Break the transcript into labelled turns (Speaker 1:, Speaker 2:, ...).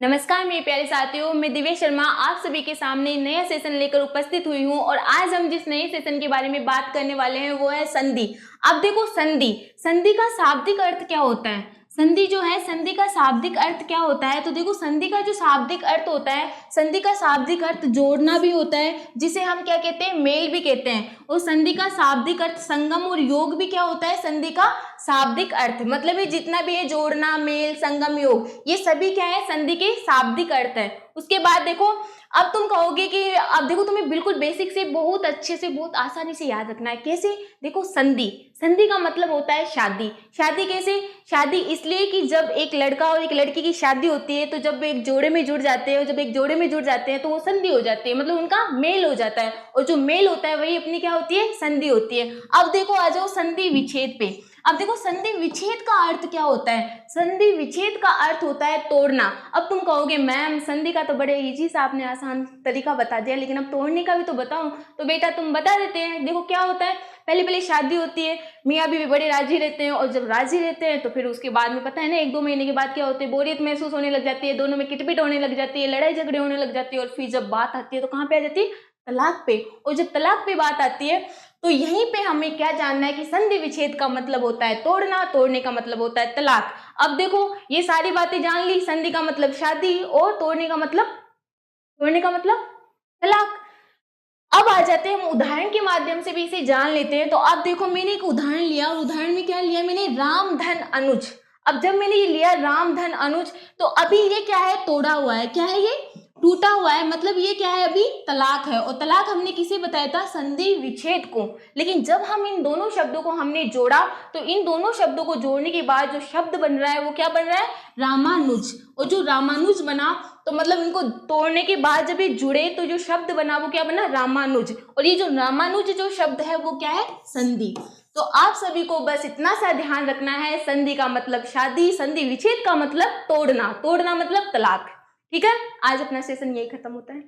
Speaker 1: नमस्कार मेरे प्यारे साथियों, मैं दिव्या शर्मा आप सभी के सामने नया सेशन लेकर उपस्थित हुई हूँ। और आज हम जिस नए सेशन के बारे में बात करने वाले हैं वो है संधि। अब देखो संधि का शाब्दिक अर्थ क्या होता है। संधि जो है, संधि का शाब्दिक अर्थ क्या होता है। तो देखो, संधि का जो शाब्दिक अर्थ होता है, संधि का शाब्दिक अर्थ जोड़ना भी होता है, जिसे हम क्या कहते हैं, मेल भी कहते हैं। और संधि का शाब्दिक अर्थ संगम और योग भी क्या होता है, संधि का शाब्दिक अर्थ। मतलब ये जितना भी है, जोड़ना, मेल, संगम, योग, ये सभी क्या है, संधि के शाब्दिक अर्थ है। उसके बाद देखो, अब तुम कहोगे कि अब देखो, तुम्हें बिल्कुल बेसिक से बहुत अच्छे से, बहुत आसानी से याद रखना है। कैसे? देखो, संधि का मतलब होता है शादी। शादी कैसे? शादी इसलिए कि जब एक लड़का और एक लड़की की शादी होती है, तो जब एक जोड़े में जुड़ जाते हैं, और जब एक जोड़े में जुड़ जाते हैं तो वो संधि हो जाती है, मतलब उनका मेल हो जाता है। और जो मेल होता है वही अपनी क्या होती है, संधि होती है। अब देखो, आ जाओ संधि विच्छेद पे। अब देखो, संधि विच्छेद का अर्थ क्या होता है। संधि विच्छेद का अर्थ होता है तोड़ना। अब तुम कहोगे मैम, संधि का तो बड़े इजी सा आपने आसान तरीका बता दिया, लेकिन अब तोड़ने का भी तो बताओ। तो बेटा तुम बता देते हैं। देखो क्या होता है, पहले पहले शादी होती है, मियाँ बीवी बड़े राजी रहते हैं, और जब राजी रहते हैं तो फिर उसके बाद में पता है ना, 1-2 महीने के बाद क्या होते हैं, बोरियत महसूस होने लग जाती है, दोनों में किटपिट होने लग जाती है, लड़ाई झगड़े होने लग जाती है। और फिर जब बात आती है तो कहाँ पे आ जाती है, तलाक पे। और जब तलाक पे बात आती है तो यहीं पे हमें क्या जानना है कि संधि विच्छेद का मतलब होता है तोड़ना, तोड़ने का मतलब होता है तलाक। अब देखो, ये सारी बातें जान ली। संधि का मतलब शादी, और तोड़ने का मतलब तलाक। अब आ जाते हैं हम उदाहरण के माध्यम से भी इसे जान लेते हैं। तो अब देखो, मैंने एक उदाहरण लिया, और उदाहरण में क्या लिया मैंने, राम धन अनुज। अब जब मैंने ये लिया राम धन अनुज, तो अभी ये क्या है, तोड़ा हुआ है। क्या है ये, टूटा हुआ है, मतलब ये क्या है, अभी तलाक है। और तलाक हमने किसे बताया था, संधि विच्छेद को। लेकिन जब हम इन दोनों शब्दों को हमने जोड़ा, तो इन दोनों शब्दों को जोड़ने के बाद जो शब्द बन रहा है वो क्या बन रहा है, रामानुज। और जो रामानुज बना, तो मतलब इनको तोड़ने के बाद जब ये जुड़े तो जो शब्द बना वो क्या बना, रामानुज। और ये जो रामानुज जो शब्द है वो क्या है, संधि। तो आप सभी को बस इतना सा ध्यान रखना है, संधि का मतलब शादी, संधि विच्छेद का मतलब तोड़ना, तोड़ना मतलब तलाक। ठीक है, आज अपना सेशन यही खत्म होता है।